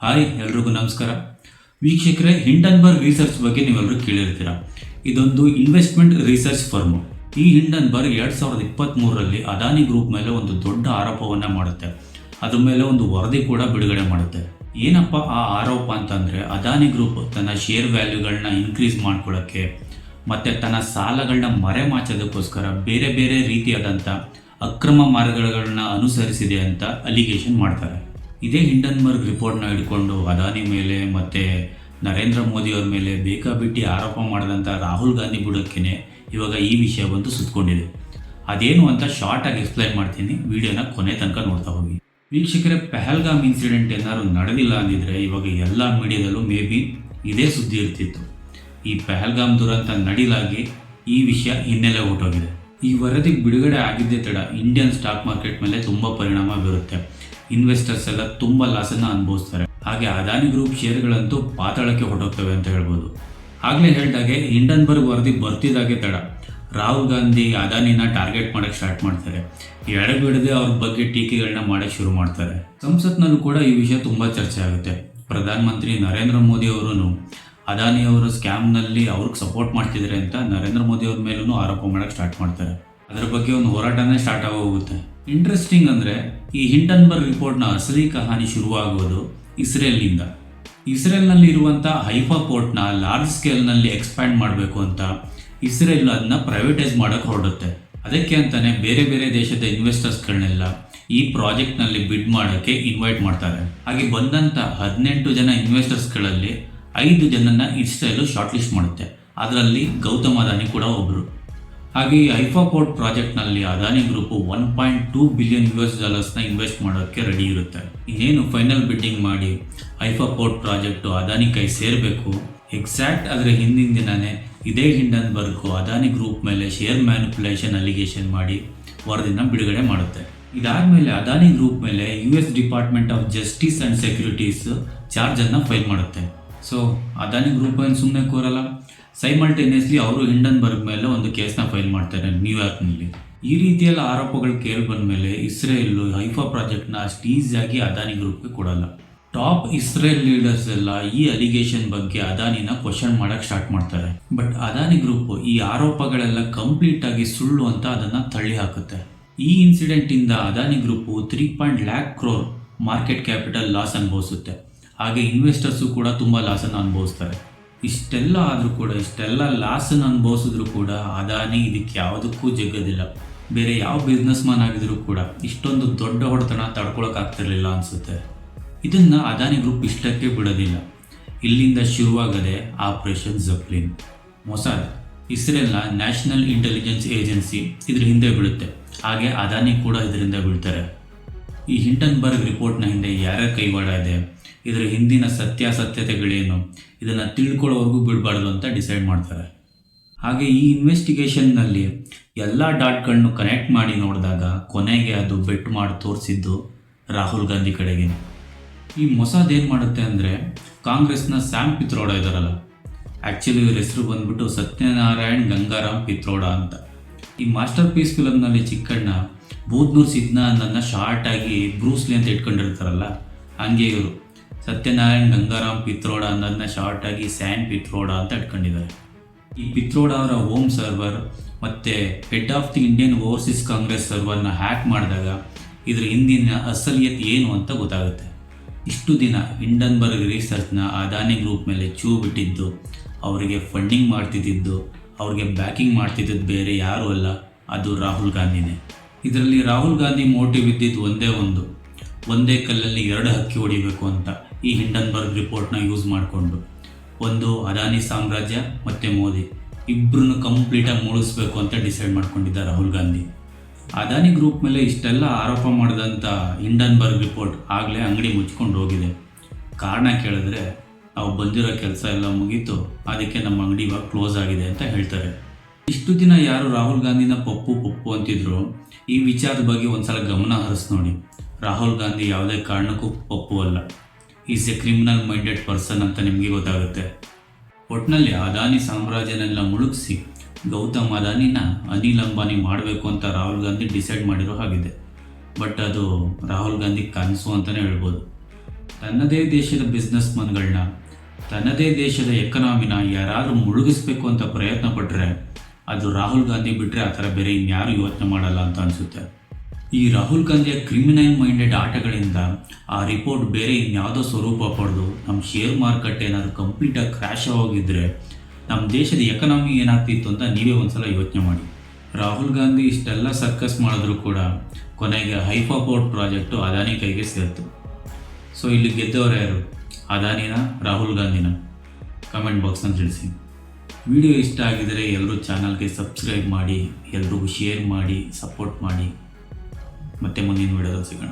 Hi ಎಲ್ರಿಗೂ ನಮಸ್ಕಾರ ವೀಕ್ಷಕರೇ. ಹಿಂಡನ್ಬರ್ಗ್ ರಿಸರ್ಚ್ ಬಗ್ಗೆ ನೀವೆಲ್ಲರೂ ಕೇಳಿರ್ತೀರ. ಇದೊಂದು ಇನ್ವೆಸ್ಟ್ಮೆಂಟ್ ರಿಸರ್ಚ್ ಫರ್ಮು. ಈ ಹಿಂಡನ್ಬರ್ಗ್ 2023ರಲ್ಲಿ ಅದಾನಿ ಗ್ರೂಪ್ ಮೇಲೆ ಒಂದು ದೊಡ್ಡ ಆರೋಪವನ್ನು ಮಾಡುತ್ತೆ. ಅದ್ರ ಮೇಲೆ ಒಂದು ವರದಿ ಕೂಡ ಬಿಡುಗಡೆ ಮಾಡುತ್ತೆ. ಏನಪ್ಪ ಆ ಆರೋಪ ಅಂತಂದರೆ, ಅದಾನಿ ಗ್ರೂಪ್ ತನ್ನ ಶೇರ್ ವ್ಯಾಲ್ಯೂಗಳನ್ನ ಇನ್ಕ್ರೀಸ್ ಮಾಡ್ಕೊಳ್ಳೋಕ್ಕೆ ಮತ್ತು ತನ್ನ ಸಾಲಗಳನ್ನ ಮರೆಮಾಚೋದಕ್ಕೋಸ್ಕರ ಬೇರೆ ಬೇರೆ ರೀತಿಯಾದಂಥ ಅಕ್ರಮ ಮಾರ್ಗಗಳನ್ನ ಅನುಸರಿಸಿದೆ ಅಂತ ಅಲಿಗೇಷನ್ ಮಾಡ್ತಾರೆ. ಇದೇ ಹಿಂಡನ್ಬರ್ಗ್ ರಿಪೋರ್ಟ್ನ ಹಿಡ್ಕೊಂಡು ಅದಾನಿ ಮೇಲೆ ಮತ್ತು ನರೇಂದ್ರ ಮೋದಿಯವ್ರ ಮೇಲೆ ಬೇಕಾಬಿಟ್ಟಿ ಆರೋಪ ಮಾಡಿದಂಥ ರಾಹುಲ್ ಗಾಂಧಿ ಬುಡಕ್ಕೇ ಇವಾಗ ಈ ವಿಷಯ ಬಂದು ಸುತ್ತಕೊಂಡಿದೆ. ಅದೇನು ಅಂತ ಶಾರ್ಟಾಗಿ ಎಕ್ಸ್ಪ್ಲೈನ್ ಮಾಡ್ತೀನಿ, ವಿಡಿಯೋನ ಕೊನೆ ತನಕ ನೋಡ್ತಾ ಹೋಗಿ. ವೀಕ್ಷಕರೇ, ಪಹಲ್ಗಾಮ್ ಇನ್ಸಿಡೆಂಟ್ ಏನಾದ್ರು ನಡೆದಿಲ್ಲ ಅಂದಿದ್ರೆ ಇವಾಗ ಎಲ್ಲ ಮೀಡಿಯಾದಲ್ಲೂ ಮೇ ಬಿ ಇದೇ ಸುದ್ದಿ ಇರ್ತಿತ್ತು. ಈ ಪಹಲ್ಗಾಮ್ ದುರಂತ ನಡಿಲಾಗಿ ಈ ವಿಷಯ ಹಿನ್ನೆಲೆ ಹೊರಟೋಗಿದೆ. ಈ ವರದಿ ಬಿಡುಗಡೆ ಆಗಿದ್ದೇ ತಡ ಇಂಡಿಯನ್ ಸ್ಟಾಕ್ ಮಾರ್ಕೆಟ್ ಮೇಲೆ ತುಂಬ ಪರಿಣಾಮ ಬೀರುತ್ತೆ. ಇನ್ವೆಸ್ಟರ್ಸ್ ಎಲ್ಲ ತುಂಬ ಲಾಸನ್ನು ಅನುಭವಿಸ್ತಾರೆ. ಹಾಗೆ ಅದಾನಿ ಗ್ರೂಪ್ ಶೇರ್ಗಳಂತೂ ಪಾತಾಳಕ್ಕೆ ಹೊರಟೋಗ್ತವೆ ಅಂತ ಹೇಳ್ಬೋದು. ಆಗಲೇ ಹೇಳಿದಾಗೆ ಹಿಂಡನ್ಬರ್ಗ್ ವರದಿ ಬರ್ತಿದ್ದಾಗೆ ತಡ ರಾಹುಲ್ ಗಾಂಧಿ ಅದಾನಿನ ಟಾರ್ಗೆಟ್ ಮಾಡೋಕ್ಕೆ ಸ್ಟಾರ್ಟ್ ಮಾಡ್ತಾರೆ. ಎಡಬಿಡದೆ ಅವ್ರ ಬಗ್ಗೆ ಟೀಕೆಗಳನ್ನ ಮಾಡೋಕ್ಕೆ ಶುರು ಮಾಡ್ತಾರೆ. ಸಂಸತ್ನಲ್ಲೂ ಕೂಡ ಈ ವಿಷಯ ತುಂಬ ಚರ್ಚೆ ಆಗುತ್ತೆ. ಪ್ರಧಾನಮಂತ್ರಿ ನರೇಂದ್ರ ಮೋದಿ ಅವರು ಅದಾನಿಯವರ ಸ್ಕ್ಯಾಮ್ನಲ್ಲಿ ಅವ್ರಿಗೆ ಸಪೋರ್ಟ್ ಮಾಡ್ತಿದ್ದಾರೆ ಅಂತ ನರೇಂದ್ರ ಮೋದಿ ಅವ್ರ ಮೇಲೂ ಆರೋಪ ಮಾಡೋಕ್ಕೆ ಸ್ಟಾರ್ಟ್ ಮಾಡ್ತಾರೆ. ಅದರ ಬಗ್ಗೆ ಒಂದು ಹೋರಾಟನೇ ಸ್ಟಾರ್ಟ್ ಆಗೋಗುತ್ತೆ. ಇಂಟ್ರೆಸ್ಟಿಂಗ್ ಅಂದರೆ, ಈ ಹಿಂಡನ್ಬರ್ಗ್ ರಿಪೋರ್ಟ್ನ ಅಸಲಿ ಕಹಾನಿ ಶುರುವಾಗೋದು ಇಸ್ರೇಲ್ನಿಂದ. ಇಸ್ರೇಲ್ನಲ್ಲಿ ಇರುವಂಥ ಹೈಫಾ ಪೋರ್ಟ್ನ ಲಾರ್ಜ್ ಸ್ಕೇಲ್ನಲ್ಲಿ ಎಕ್ಸ್ಪ್ಯಾಂಡ್ ಮಾಡಬೇಕು ಅಂತ ಇಸ್ರೇಲ್ ಅದನ್ನ ಪ್ರೈವೇಟೈಸ್ ಮಾಡೋಕ್ಕೆ ಹೊರಡುತ್ತೆ. ಅದಕ್ಕೆ ಅಂತಲೇ ಬೇರೆ ಬೇರೆ ದೇಶದ ಇನ್ವೆಸ್ಟರ್ಸ್ಗಳನ್ನೆಲ್ಲ ಈ ಪ್ರಾಜೆಕ್ಟ್ನಲ್ಲಿ ಬಿಡ್ ಮಾಡೋಕ್ಕೆ ಇನ್ವೈಟ್ ಮಾಡ್ತಾರೆ. ಹಾಗೆ ಬಂದಂಥ 18 ಜನ ಇನ್ವೆಸ್ಟರ್ಸ್ಗಳಲ್ಲಿ 5 ಜನನ ಇಸ್ರೇಲು ಶಾರ್ಟ್ ಲಿಸ್ಟ್ ಮಾಡುತ್ತೆ. ಅದರಲ್ಲಿ ಗೌತಮ್ ಅದಾನಿ ಕೂಡ ಒಬ್ಬರು. ಹಾಗೆ ಈ ಹೈಫಾ ಪೋರ್ಟ್ ಪ್ರಾಜೆಕ್ಟ್ನಲ್ಲಿ ಅದಾನಿ ಗ್ರೂಪು $1.2 ಬಿಲಿಯನ್ ಇನ್ವೆಸ್ಟ್ ಮಾಡೋಕ್ಕೆ ರೆಡಿ ಇರುತ್ತೆ. ಇನ್ನೇನು ಫೈನಲ್ ಬಿಡ್ಡಿಂಗ್ ಮಾಡಿ ಹೈಫಾ ಪೋರ್ಟ್ ಪ್ರಾಜೆಕ್ಟು ಅದಾನಿ ಕೈ ಸೇರಬೇಕು. ಎಕ್ಸಾಕ್ಟ್ ಅದರ ಹಿಂದಿನ ದಿನವೇ ಇದೇ ಹಿಂಡನ್ಬರ್ಗು ಅದಾನಿ ಗ್ರೂಪ್ ಮೇಲೆ ಶೇರ್ ಮ್ಯಾನಿಪುಲೇಷನ್ ಅಲಿಗೇಷನ್ ಮಾಡಿ ವರದಿನ ಬಿಡುಗಡೆ ಮಾಡುತ್ತೆ. ಇದಾದಮೇಲೆ ಅದಾನಿ ಗ್ರೂಪ್ ಮೇಲೆ US department of justice and securities ಚಾರ್ಜನ್ನು ಫೈಲ್ ಮಾಡುತ್ತೆ. ಸೊ ಅದಾನಿ ಗ್ರೂಪ್ ಏನು ಸುಮ್ಮನೆ ಕೂರಲ್ಲ. ಸೈಮಲ್ಟೇನಿಯಸ್ಲಿ ಅವರು ಹಿಂಡನ್ಬರ್ಗ್ ಮೇಲೆ ಒಂದು ಕೇಸ್ನ ಫೈಲ್ ಮಾಡ್ತಾರೆ ನ್ಯೂಯಾರ್ಕ್ನಲ್ಲಿ. ಈ ರೀತಿಯೆಲ್ಲ ಆರೋಪಗಳು ಕೇಳಿ ಬಂದ ಮೇಲೆ ಇಸ್ರೇಲು ಹೈಫಾ ಪ್ರಾಜೆಕ್ಟ್ನ ಅಷ್ಟು ಈಸಿಯಾಗಿ ಅದಾನಿ ಗ್ರೂಪ್ಗೆ ಕೊಡಲ್ಲ. ಟಾಪ್ ಇಸ್ರೇಲ್ ಲೀಡರ್ಸ್ ಎಲ್ಲ ಈ ಅಲಿಗೇಷನ್ ಬಗ್ಗೆ ಅದಾನಿನ ಕ್ವಶನ್ ಮಾಡೋಕ್ಕೆ ಸ್ಟಾರ್ಟ್ ಮಾಡ್ತಾರೆ. ಬಟ್ ಅದಾನಿ ಗ್ರೂಪ್ ಈ ಆರೋಪಗಳೆಲ್ಲ ಕಂಪ್ಲೀಟ್ ಆಗಿ ಸುಳ್ಳು ಅಂತ ಅದನ್ನು ತಳ್ಳಿ ಹಾಕುತ್ತೆ. ಈ ಇನ್ಸಿಡೆಂಟಿಂದ Adani group 3 lakh crore market capital loss ಅನುಭವಿಸುತ್ತೆ. ಹಾಗೆ ಇನ್ವೆಸ್ಟರ್ಸು ಕೂಡ ತುಂಬ ಲಾಸನ್ನು ಅನುಭವಿಸ್ತಾರೆ. ಇಷ್ಟೆಲ್ಲ ಆದರೂ ಕೂಡ, ಇಷ್ಟೆಲ್ಲ ಲಾಸನ್ನು ಅನುಭವಿಸಿದ್ರು ಕೂಡ ಅದಾನಿ ಇದಕ್ಕೆ ಯಾವುದಕ್ಕೂ ಜಗ್ಗೋದಿಲ್ಲ. ಬೇರೆ ಯಾವ ಬಿಸ್ನೆಸ್ ಮ್ಯಾನ್ ಆಗಿದ್ರು ಕೂಡ ಇಷ್ಟೊಂದು ದೊಡ್ಡ ಹೊಡೆತನ ತಡ್ಕೊಳಕ್ಕಾಗ್ತಿರ್ಲಿಲ್ಲ ಅನಿಸುತ್ತೆ. ಇದನ್ನು ಅದಾನಿ ಗ್ರೂಪ್ ಇಷ್ಟಕ್ಕೆ ಬಿಡೋದಿಲ್ಲ. ಇಲ್ಲಿಂದ ಶುರುವಾಗದೆ ಆಪರೇಷನ್ ಝಪ್ಲಿನ್. ಮೊಸಾದ್, ಇಸ್ರೇಲ್ನ ನ್ಯಾಷನಲ್ ಇಂಟೆಲಿಜೆನ್ಸ್ ಏಜೆನ್ಸಿ ಇದ್ರ ಹಿಂದೆ ಬೀಳುತ್ತೆ. ಹಾಗೆ ಅದಾನಿ ಕೂಡ ಇದರಿಂದ ಬೀಳ್ತಾರೆ. ಈ ಹಿಂಡನ್ಬರ್ಗ್ ರಿಪೋರ್ಟ್ನ ಹಿಂದೆ ಯಾರ್ಯಾರ ಕೈವಾಡ ಇದೆ, ಇದರ ಹಿಂದಿನ ಸತ್ಯಾಸತ್ಯತೆಗಳೇನು, ಇದನ್ನು ತಿಳ್ಕೊಳ್ಳೋವರೆಗೂ ಬಿಡಬಾರ್ದು ಅಂತ ಡಿಸೈಡ್ ಮಾಡ್ತಾರೆ. ಹಾಗೆ ಈ ಇನ್ವೆಸ್ಟಿಗೇಷನ್ನಲ್ಲಿ ಎಲ್ಲ ಡಾಟ್ಗಳನ್ನು ಕನೆಕ್ಟ್ ಮಾಡಿ ನೋಡಿದಾಗ ಕೊನೆಗೆ ಅದು ಬೆಟ್ ಮಾಡಿ ತೋರಿಸಿದ್ದು ರಾಹುಲ್ ಗಾಂಧಿ ಕಡೆಗೆ. ಈ ಮೊಸಾದ್ ಏನು ಮಾಡುತ್ತೆ ಅಂದರೆ, ಕಾಂಗ್ರೆಸ್ನ ಸ್ಯಾಮ್ ಪಿತ್ರೋಡಾ ಇದ್ದಾರಲ್ಲ, ಆ್ಯಕ್ಚುಲಿ ಇವ್ರ ಹೆಸರು ಬಂದ್ಬಿಟ್ಟು ಸತ್ಯನಾರಾಯಣ್ ಗಂಗಾರಾಮ್ ಪಿತ್ರೋಡಾ ಅಂತ. ಈ ಮಾಸ್ಟರ್ ಪೀಸ್ ಫಿಲಮ್ನಲ್ಲಿ ಚಿಕ್ಕಣ್ಣ ಬೂದ್ನೂರ್ ಸಿದ್ನಾನನ್ನ ಶಾರ್ಟಾಗಿ ಬ್ರೂಸ್ಲಿ ಅಂತ ಇಟ್ಕೊಂಡಿರ್ತಾರಲ್ಲ, ಹಂಗೆ ಇವರು ಸತ್ಯನಾರಾಯಣ್ ಗಂಗಾರಾಮ್ ಪಿತ್ರೋಡಾ ಅನ್ನೋದನ್ನ ಶಾರ್ಟಾಗಿ ಸ್ಯಾಮ್ ಪಿತ್ರೋಡಾ ಅಂತ ಇಟ್ಕೊಂಡಿದ್ದಾರೆ. ಈ ಪಿತ್ರೋಡಾ ಅವರ ಹೋಮ್ ಸರ್ವರ್ ಮತ್ತು head of the Indian overseas Congress ಸರ್ವರ್ನ ಹ್ಯಾಕ್ ಮಾಡಿದಾಗ ಇದ್ರ ಹಿಂದಿನ ಅಸಲಿಯತ್ ಏನು ಅಂತ ಗೊತ್ತಾಗುತ್ತೆ. ಇಷ್ಟು ದಿನ ಹಿಂಡನ್ಬರ್ಗ್ ರಿಸರ್ಚ್ನ ಅದಾನಿ ಗ್ರೂಪ್ ಮೇಲೆ ಚೂ ಬಿಟ್ಟಿದ್ದು, ಅವರಿಗೆ ಫಂಡಿಂಗ್ ಮಾಡ್ತಿದ್ದು, ಅವ್ರಿಗೆ ಬ್ಯಾಕಿಂಗ್ ಮಾಡ್ತಿದ್ದದ್ದು ಬೇರೆ ಯಾರೂ ಅಲ್ಲ, ಅದು ರಾಹುಲ್ ಗಾಂಧಿನೇ. ಇದರಲ್ಲಿ ರಾಹುಲ್ ಗಾಂಧಿ ಮೋಟಿವ್ ಇದ್ದಿದ್ದು ಒಂದೇ ಕಲ್ಲಲ್ಲಿ 2 ಹಕ್ಕಿ ಹೊಡಿಬೇಕು ಅಂತ ಈ ಹಿಂಡನ್ಬರ್ಗ್ ರಿಪೋರ್ಟ್ನ ಯೂಸ್ ಮಾಡಿಕೊಂಡು. ಒಂದು ಅದಾನಿ ಸಾಮ್ರಾಜ್ಯ ಮತ್ತು ಮೋದಿ ಇಬ್ಬರನ್ನು ಕಂಪ್ಲೀಟಾಗಿ ಮುಳುಗಿಸ್ಬೇಕು ಅಂತ ಡಿಸೈಡ್ ಮಾಡ್ಕೊಂಡಿದ್ದ ರಾಹುಲ್ ಗಾಂಧಿ. ಅದಾನಿ ಗ್ರೂಪ್ ಮೇಲೆ ಇಷ್ಟೆಲ್ಲ ಆರೋಪ ಮಾಡಿದಂಥ ಹಿಂಡನ್ಬರ್ಗ್ ರಿಪೋರ್ಟ್ ಆಗಲೇ ಅಂಗಡಿ ಮುಚ್ಕೊಂಡು ಹೋಗಿದೆ. ಕಾರಣ ಕೇಳಿದ್ರೆ, ನಾವು ಬಂದಿರೋ ಕೆಲಸ ಎಲ್ಲ ಮುಗೀತು, ಅದಕ್ಕೆ ನಮ್ಮ ಅಂಗಡಿ ಇವಾಗ ಕ್ಲೋಸ್ ಆಗಿದೆ ಅಂತ ಹೇಳ್ತಾರೆ. ಇಷ್ಟು ದಿನ ಯಾರು ರಾಹುಲ್ ಗಾಂಧಿನ ಪಪ್ಪು ಅಂತಿದ್ರು, ಈ ವಿಚಾರದ ಬಗ್ಗೆ ಒಂದ್ಸಲ ಗಮನ ಹರಿಸಿ ನೋಡಿ. ರಾಹುಲ್ ಗಾಂಧಿ ಯಾವುದೇ ಕಾರಣಕ್ಕೂ ಪಪ್ಪು ಅಲ್ಲ. Is A criminal minded person ಅಂತ ನಿಮಗೆ ಗೊತ್ತಾಗುತ್ತೆ. ಒಟ್ಟಿನಲ್ಲಿ ಅದಾನಿ ಸಾಮ್ರಾಜ್ಯನೆಲ್ಲ ಮುಳುಗಿಸಿ ಗೌತಮ್ ಅದಾನಿನ ಅನಿಲ್ ಅಂಬಾನಿ ಮಾಡಬೇಕು ಅಂತ ರಾಹುಲ್ ಗಾಂಧಿ ಡಿಸೈಡ್ ಮಾಡಿರೋ ಹಾಗಿದೆ. ಬಟ್ ಅದು ರಾಹುಲ್ ಗಾಂಧಿ ಕನಸು ಅಂತಲೇ ಹೇಳ್ಬೋದು. ತನ್ನದೇ ದೇಶದ ಬಿಸ್ನೆಸ್ಮನ್ಗಳನ್ನ, ತನ್ನದೇ ದೇಶದ ಎಕನಾಮಿನ ಯಾರಾದರೂ ಮುಳುಗಿಸ್ಬೇಕು ಅಂತ ಪ್ರಯತ್ನ ಪಟ್ಟರೆ ಅದು ರಾಹುಲ್ ಗಾಂಧಿ ಬಿಟ್ಟರೆ ಆ ಥರ ಬೇರೆ ಇನ್ಯಾರು ಯೋಚನೆ ಮಾಡಲ್ಲ ಅಂತ ಅನಿಸುತ್ತೆ. ಈ ರಾಹುಲ್ ಗಾಂಧಿಯ ಕ್ರಿಮಿನಲ್ ಮೈಂಡೆಡ್ ಆಟಗಳಿಂದ ಆ ರಿಪೋರ್ಟ್ ಬೇರೆ ಇನ್ಯಾವುದೋ ಸ್ವರೂಪ ಪಡೆದು ನಮ್ಮ ಶೇರ್ ಮಾರ್ಕೆಟ್ ಏನಾದರೂ ಕಂಪ್ಲೀಟಾಗಿ ಕ್ರ್ಯಾಶ್ ಆಗೋಗಿದ್ರೆ ನಮ್ಮ ದೇಶದ ಎಕನಾಮಿ ಏನಾಗ್ತಿತ್ತು ಅಂತ ನೀವೇ ಒಂದ್ಸಲ ಯೋಚನೆ ಮಾಡಿ. ರಾಹುಲ್ ಗಾಂಧಿ ಇಷ್ಟೆಲ್ಲ ಸರ್ಕಸ್ ಮಾಡಿದ್ರು ಕೂಡ ಕೊನೆಗೆ ಹೈಫಾ ಪೋರ್ಟ್ ಪ್ರಾಜೆಕ್ಟು ಅದಾನಿ ಕೈಗೆ ಸೇರ್ತು. ಸೊ ಇಲ್ಲಿ ಗೆದ್ದವರು ಯಾರು, ಅದಾನಿನ ರಾಹುಲ್ ಗಾಂಧಿನ? ಕಮೆಂಟ್ ಬಾಕ್ಸ್ನಲ್ಲಿ ತಿಳಿಸಿ. ವಿಡಿಯೋ ಇಷ್ಟ ಆಗಿದರೆ ಎಲ್ಲರೂ ಚಾನಲ್ಗೆ ಸಬ್ಸ್ಕ್ರೈಬ್ ಮಾಡಿ, ಎಲ್ರಿಗೂ ಶೇರ್ ಮಾಡಿ, ಸಪೋರ್ಟ್ ಮಾಡಿ. ಮತ್ತೆ ಮುಂದಿನ ವಿಡಿಯೋದಲ್ಲಿ ಸಿಗೋಣ.